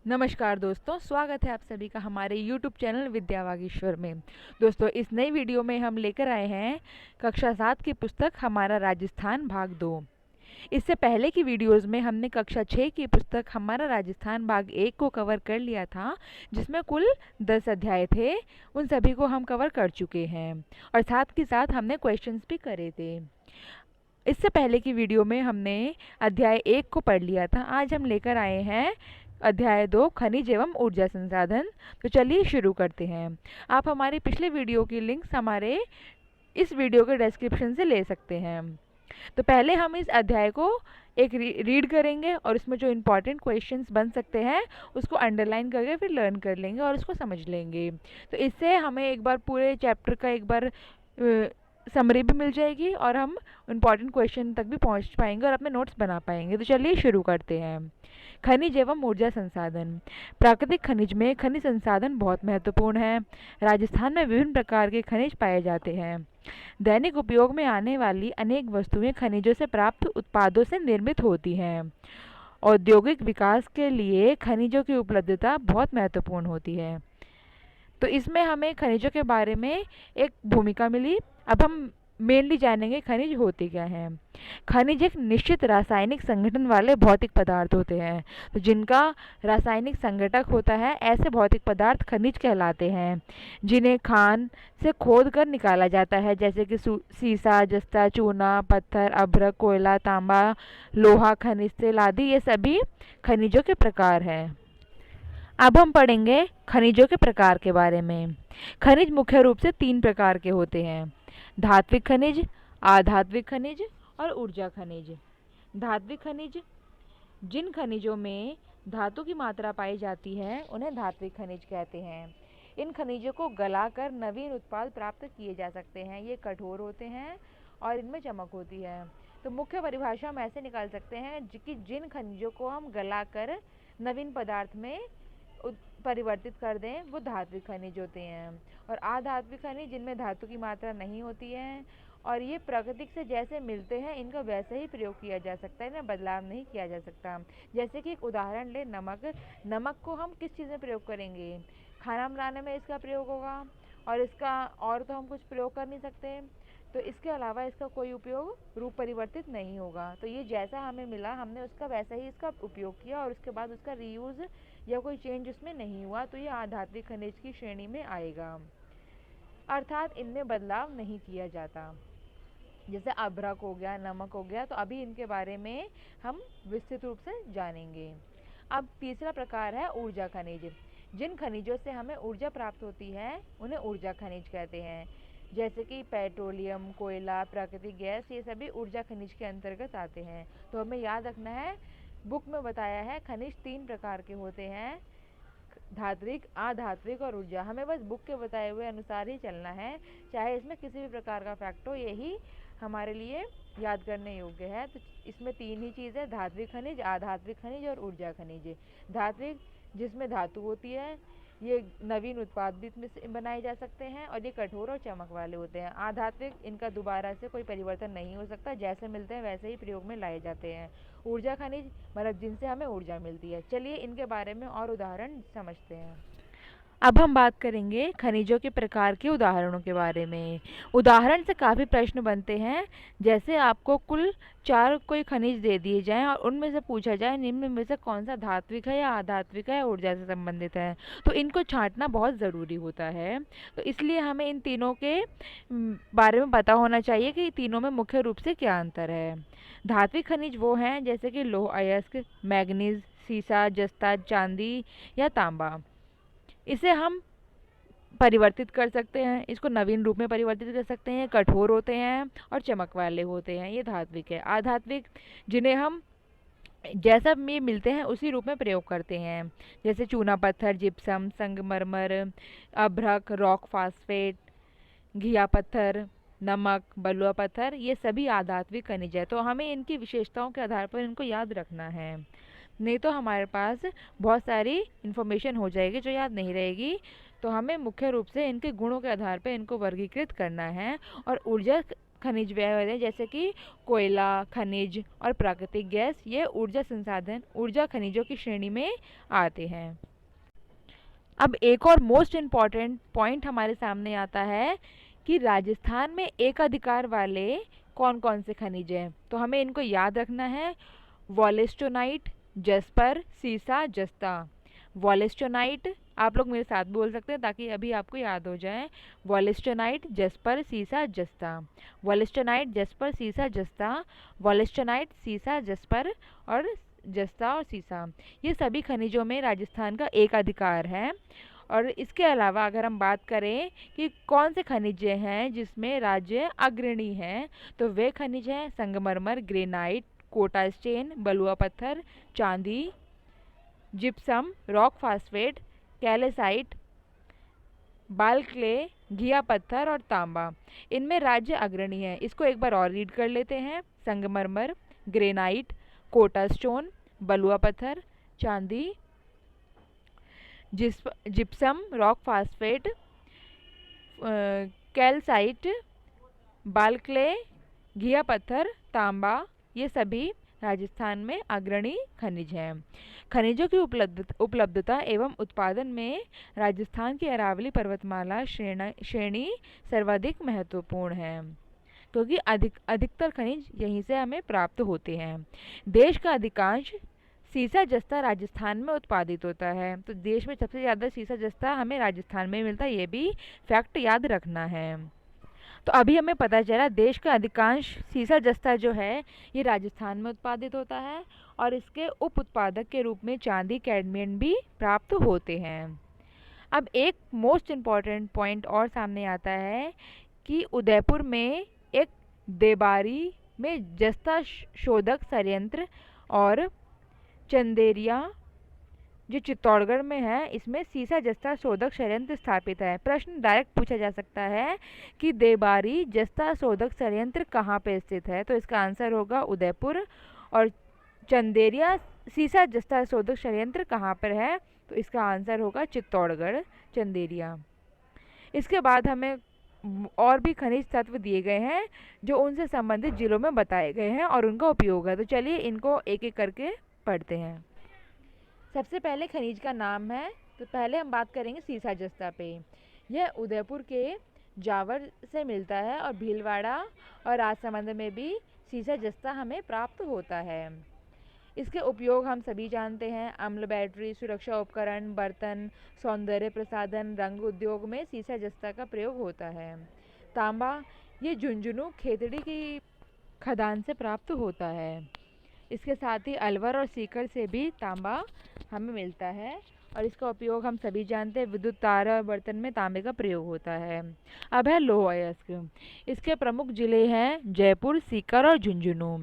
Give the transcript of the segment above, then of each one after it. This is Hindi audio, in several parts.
नमस्कार दोस्तों, स्वागत है आप सभी का हमारे YouTube चैनल विद्या वागीश्वर में। दोस्तों, इस नई वीडियो में हम लेकर आए हैं कक्षा 7 की पुस्तक हमारा राजस्थान भाग 2। इससे पहले की वीडियोस में हमने कक्षा 6 की पुस्तक हमारा राजस्थान भाग 1 को कवर कर लिया था, जिसमें कुल 10 अध्याय थे। उन सभी को हम कवर कर चुके हैं और साथ ही साथ हमने क्वेश्चंस भी करे थे। इससे पहले की वीडियो में हमने अध्याय 1 को पढ़ लिया था। आज हम लेकर आए हैं अध्याय 2 खनिज एवं ऊर्जा संसाधन। तो चलिए शुरू करते हैं। आप हमारी पिछले वीडियो की लिंक्स हमारे इस वीडियो के डिस्क्रिप्शन से ले सकते हैं। तो पहले हम इस अध्याय को एक रीड करेंगे और इसमें जो इम्पॉर्टेंट क्वेश्चंस बन सकते हैं उसको अंडरलाइन करके फिर लर्न कर लेंगे और उसको समझ लेंगे। तो इससे हमें एक बार पूरे चैप्टर का एक बार समरी भी मिल जाएगी और हम इम्पॉर्टेंट क्वेश्चन तक भी पहुंच पाएंगे और अपने नोट्स बना पाएंगे। तो चलिए शुरू करते हैं। खनिज एवं ऊर्जा संसाधन। प्राकृतिक खनिज में खनिज संसाधन बहुत महत्वपूर्ण है। राजस्थान में विभिन्न प्रकार के खनिज पाए जाते हैं। दैनिक उपयोग में आने वाली अनेक वस्तुएं खनिजों से प्राप्त उत्पादों से निर्मित होती हैं। औद्योगिक विकास के लिए खनिजों की उपलब्धता बहुत महत्वपूर्ण होती है। तो इसमें हमें खनिजों के बारे में एक भूमिका मिली। अब हम मेनली जानेंगे खनिज होते क्या हैं। खनिज एक निश्चित रासायनिक संगठन वाले भौतिक पदार्थ होते हैं। तो जिनका रासायनिक संगठक होता है, ऐसे भौतिक पदार्थ खनिज कहलाते हैं, जिन्हें खान से खोद कर निकाला जाता है, जैसे कि सीसा, जस्ता, चूना, पत्थर, अभ्रक, कोयला, तांबा, लोहा, खनिज तेल आदि। ये सभी खनिजों के प्रकार हैं। अब हम पढ़ेंगे खनिजों के प्रकार के बारे में। खनिज मुख्य रूप से 3 प्रकार के होते हैं: धात्विक खनिज, अधात्विक खनिज और ऊर्जा खनिज। धात्विक खनिज, जिन खनिजों में धातु की मात्रा पाई जाती है उन्हें धात्विक खनिज कहते हैं। इन खनिजों को गलाकर नवीन उत्पाद प्राप्त किए जा सकते हैं। ये कठोर होते हैं और इनमें चमक होती है। तो मुख्य परिभाषा हम ऐसे निकाल सकते हैं कि जिन खनिजों को हम गलाकर नवीन पदार्थ में परिवर्तित कर दें वो धात्विक खनिज होते हैं। और अधात्विक खनिज, जिनमें धातु की मात्रा नहीं होती है और ये प्राकृतिक से जैसे मिलते हैं इनका वैसे ही प्रयोग किया जा सकता है, इनमें बदलाव नहीं किया जा सकता। जैसे कि एक उदाहरण ले, नमक। नमक को हम किस चीज़ में प्रयोग करेंगे? खाना बनाने में इसका प्रयोग होगा और इसका और तो हम कुछ प्रयोग कर नहीं सकते। तो इसके अलावा इसका कोई उपयोग रूप परिवर्तित नहीं होगा। तो ये जैसा हमें मिला हमने उसका वैसा ही इसका उपयोग किया और उसके बाद उसका रीयूज़ या कोई चेंज उसमें नहीं हुआ, तो ये अधात्विक खनिज की श्रेणी में आएगा। अर्थात इनमें बदलाव नहीं किया जाता। जैसे अभ्रक हो गया, नमक हो गया, तो अभी इनके बारे में हम विस्तृत रूप से जानेंगे। अब तीसरा प्रकार है ऊर्जा खनिज। जिन खनिजों से हमें ऊर्जा प्राप्त होती है उन्हें ऊर्जा खनिज कहते हैं। जैसे कि पेट्रोलियम, कोयला, प्राकृतिक गैस, ये सभी ऊर्जा खनिज के अंतर्गत आते हैं। तो हमें याद रखना है, बुक में बताया है खनिज 3 प्रकार के होते हैं: धात्विक, अधात्विक और ऊर्जा। हमें बस बुक के बताए हुए अनुसार ही चलना है, चाहे इसमें किसी भी प्रकार का फैक्ट हो, यही हमारे लिए याद करने योग्य है। तो इसमें 3 ही चीज़ें: धात्विक खनिज, अधात्विक खनिज और ऊर्जा खनिज। धात्विक, जिसमें धातु होती है, ये नवीन उत्पाद भी इसमें से बनाए जा सकते हैं और ये कठोर और चमक वाले होते हैं। अधात्विक, इनका दोबारा से कोई परिवर्तन नहीं हो सकता, जैसे मिलते हैं वैसे ही प्रयोग में लाए जाते हैं। ऊर्जा खनिज, मतलब जिनसे हमें ऊर्जा मिलती है। चलिए इनके बारे में और उदाहरण समझते हैं। अब हम बात करेंगे खनिजों के प्रकार के उदाहरणों के बारे में। उदाहरण से काफ़ी प्रश्न बनते हैं। जैसे आपको कुल 4 कोई खनिज दे दिए जाएं और उनमें से पूछा जाए निम्न में से कौन सा धात्विक है या अधात्विक है या ऊर्जा से संबंधित है, तो इनको छांटना बहुत ज़रूरी होता है। तो इसलिए हमें इन तीनों के बारे में पता होना चाहिए कि तीनों में मुख्य रूप से क्या अंतर है। धात्विक खनिज वो हैं जैसे कि लौह अयस्क, मैग्नीज, सीसा, जस्ता, चांदी या तांबा। इसे हम परिवर्तित कर सकते हैं, इसको नवीन रूप में परिवर्तित कर सकते हैं। कठोर होते हैं और चमक वाले होते हैं, ये धात्विक है। अधात्विक, जिन्हें हम जैसा भी मिलते हैं उसी रूप में प्रयोग करते हैं, जैसे चूना पत्थर, जिप्सम, संगमरमर, अभ्रक, रॉक फास्फेट, घिया पत्थर, नमक, बलुआ पत्थर, ये सभी अधात्विक खनिज है। तो हमें इनकी विशेषताओं के आधार पर इनको याद रखना है, नहीं तो हमारे पास बहुत सारी इन्फॉर्मेशन हो जाएगी जो याद नहीं रहेगी। तो हमें मुख्य रूप से इनके गुणों के आधार पर इनको वर्गीकृत करना है। और ऊर्जा खनिज व्यय होते हैं, जैसे कि कोयला, खनिज और प्राकृतिक गैस, ये ऊर्जा संसाधन, ऊर्जा खनिजों की श्रेणी में आते हैं। अब एक और मोस्ट इम्पॉर्टेंट पॉइंट हमारे सामने आता है कि राजस्थान में एकाधिकार वाले कौन कौन से खनिज हैं। तो हमें इनको याद रखना है। वॉलेस्टोनाइट, जस्पर, सीसा, जस्ता। वॉलेस्टोनाइट आप लोग मेरे साथ बोल सकते हैं ताकि अभी आपको याद हो जाए। वॉलेस्टोनाइट, जस्पर, सीसा, जस्ता। वॉलेस्टोनाइट, जस्पर, सीसा, जस्ता। वॉलेस्टोनाइट, सीसा, जस्पर और जस्ता और सीसा, ये सभी खनिजों में राजस्थान का एकाधिकार है। और इसके अलावा अगर हम बात करें कि कौन से खनिज हैं जिसमें राज्य अग्रणी हैं, तो वे खनिज हैं संगमरमर, ग्रेनाइट, कोटा स्टेन, बलुआ पत्थर, चांदी, जिप्सम, रॉक फास्फेट, कैल्साइट, बाल क्ले, घिया पत्थर और तांबा। इनमें राज्य अग्रणी है। इसको एक बार और रीड कर लेते हैं। संगमरमर, ग्रेनाइट, कोटा स्टोन, बलुआ पत्थर, चांदी, जिप्सम, रॉक फास्फेट, कैल्साइट, बाल क्ले, घिया पत्थर, तांबा, ये सभी राजस्थान में अग्रणी खनिज हैं। खनिजों की उपलब्धता एवं उत्पादन में राजस्थान की अरावली पर्वतमाला श्रेणी सर्वाधिक महत्वपूर्ण है, क्योंकि अधिकतर खनिज यहीं से हमें प्राप्त होते हैं। देश का अधिकांश सीसा जस्ता राजस्थान में उत्पादित होता है। तो देश में सबसे ज़्यादा सीसा जस्ता हमें राजस्थान में मिलता है, ये भी फैक्ट याद रखना है। तो अभी हमें पता चला देश का अधिकांश सीसा जस्ता जो है ये राजस्थान में उत्पादित होता है और इसके उप उत्पादक के रूप में चांदी, कैडमियम भी प्राप्त होते हैं। अब एक मोस्ट इम्पॉर्टेंट पॉइंट और सामने आता है कि उदयपुर में एक देबारी में जस्ता शोधक संयंत्र और चंदेरिया जो चित्तौड़गढ़ में है, इसमें सीसा जस्ता शोधक संयंत्र स्थापित है। प्रश्न डायरेक्ट पूछा जा सकता है कि देबारी जस्ता शोधक संयंत्र कहाँ पे स्थित है, तो इसका आंसर होगा उदयपुर। और चंदेरिया सीसा जस्ता शोधक संयंत्र कहाँ पर है, तो इसका आंसर होगा चित्तौड़गढ़, चंदेरिया। इसके बाद हमें और भी खनिज तत्व दिए गए हैं जो उनसे संबंधित जिलों में बताए गए हैं और उनका उपयोग है। तो चलिए इनको एक एक करके पढ़ते हैं। सबसे पहले खनिज का नाम है, तो पहले हम बात करेंगे सीसा जस्ता पे। यह उदयपुर के जावर से मिलता है और भीलवाड़ा और राजसमंद में भी सीसा जस्ता हमें प्राप्त होता है। इसके उपयोग हम सभी जानते हैं। अम्ल बैटरी, सुरक्षा उपकरण, बर्तन, सौंदर्य प्रसाधन, रंग उद्योग में सीसा जस्ता का प्रयोग होता है। तांबा, ये झुंझुनू खेतड़ी की खदान से प्राप्त होता है। इसके साथ ही अलवर और सीकर से भी तांबा हमें मिलता है और इसका उपयोग हम सभी जानते हैं। विद्युत तार और बर्तन में तांबे का प्रयोग होता है। अब है लौह अयस्क। इसके प्रमुख जिले हैं जयपुर, सीकर और झुंझुनू।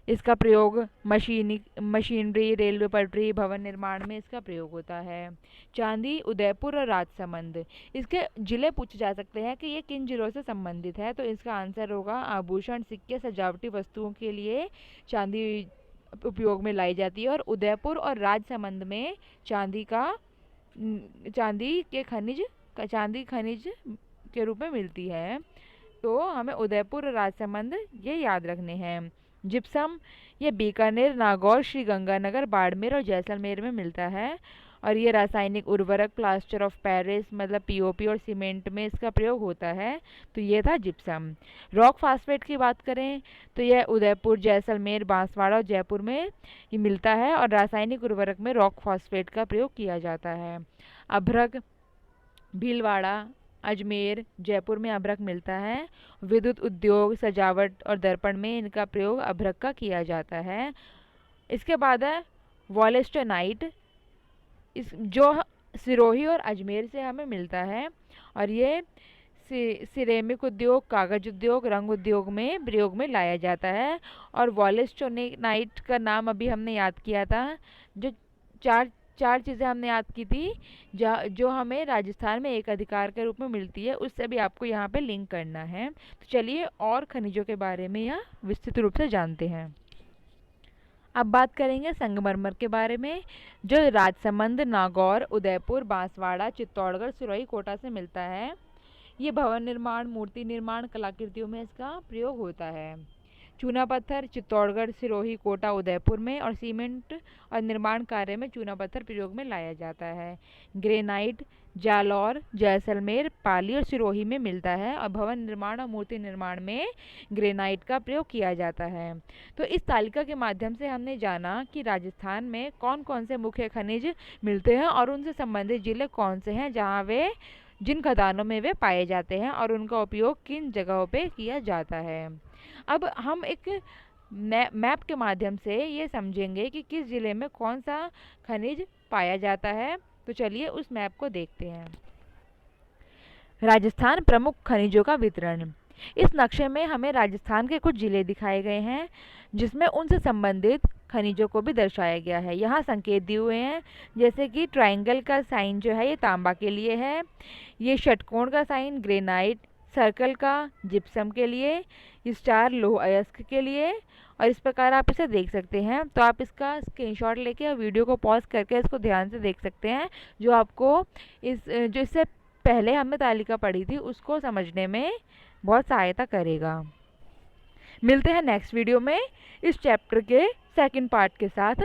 इसका प्रयोग मशीनरी, रेलवे पटरी, भवन निर्माण में इसका प्रयोग होता है। चांदी, उदयपुर और राजसमंद। इसके जिले पूछे जा सकते हैं कि ये किन जिलों से संबंधित है, तो इसका आंसर होगा आभूषण, सिक्के, सजावटी वस्तुओं के लिए चांदी उपयोग में लाई जाती है और उदयपुर और राजसमंद में चांदी खनिज के रूप में मिलती है। तो हमें उदयपुर और राजसमंद ये याद रखने हैं। जिप्सम, ये बीकानेर, नागौर, श्रीगंगानगर, बाड़मेर और जैसलमेर में मिलता है और ये रासायनिक उर्वरक, प्लास्टर ऑफ पेरिस मतलब पीओपी और सीमेंट में इसका प्रयोग होता है। तो ये था जिप्सम। रॉक फास्फेट की बात करें तो यह उदयपुर, जैसलमेर, बांसवाड़ा और जयपुर में ये मिलता है और रासायनिक उर्वरक में रॉक फास्फेट का प्रयोग किया जाता है। अभ्रक, भीलवाड़ा, अजमेर, जयपुर में अभ्रक मिलता है। विद्युत उद्योग, सजावट और दर्पण में इनका प्रयोग अभ्रक का किया जाता है। इसके बाद है वॉलेस्टोनाइट, जो सिरोही और अजमेर से हमें मिलता है और ये सिरेमिक उद्योग, कागज उद्योग, रंग उद्योग में प्रयोग में लाया जाता है। और वॉलेस्टोनाइट का नाम अभी हमने याद किया था। जो चार चीज़ें हमने याद की थी जो हमें राजस्थान में एक अधिकार के रूप में मिलती है, उससे भी आपको यहाँ पे लिंक करना है। तो चलिए और खनिजों के बारे में यहाँ विस्तृत रूप से जानते हैं। अब बात करेंगे संगमरमर के बारे में, जो राजसमंद, नागौर, उदयपुर, बांसवाड़ा, चित्तौड़गढ़, सिरोही, कोटा से मिलता है। ये भवन निर्माण, मूर्ति निर्माण, कलाकृतियों में इसका प्रयोग होता है। चूना पत्थर चित्तौड़गढ़, सिरोही, कोटा, उदयपुर में, और सीमेंट और निर्माण कार्य में चूना पत्थर प्रयोग में लाया जाता है। ग्रेनाइट जालौर, जैसलमेर, पाली और सिरोही में मिलता है, और भवन निर्माण और मूर्ति निर्माण में ग्रेनाइट का प्रयोग किया जाता है। तो इस तालिका के माध्यम से हमने जाना कि राजस्थान में कौन कौन से मुख्य खनिज मिलते हैं और उनसे संबंधित जिले कौन से हैं जहाँ वे जिन खदानों में वे पाए जाते हैं और उनका उपयोग किन जगहों पे किया जाता है। अब हम एक मैप के माध्यम से ये समझेंगे कि किस जिले में कौन सा खनिज पाया जाता है। तो चलिए उस मैप को देखते हैं। राजस्थान प्रमुख खनिजों का वितरण। इस नक्शे में हमें राजस्थान के कुछ जिले दिखाए गए हैं जिसमें उनसे संबंधित खनिजों को भी दर्शाया गया है। यहाँ संकेत दिए हुए हैं, जैसे कि ट्रायंगल का साइन जो है ये तांबा के लिए है, ये षटकोण का साइन ग्रेनाइट, सर्कल का जिप्सम के लिए, स्टार लोह अयस्क के लिए, और इस प्रकार आप इसे देख सकते हैं। तो आप इसका स्क्रीनशॉट लेके और वीडियो को पॉज करके इसको ध्यान से देख सकते हैं, जो आपको जो इससे पहले हमने तालिका पढ़ी थी उसको समझने में बहुत सहायता करेगा। मिलते हैं नेक्स्ट वीडियो में इस चैप्टर के सेकंड पार्ट के साथ।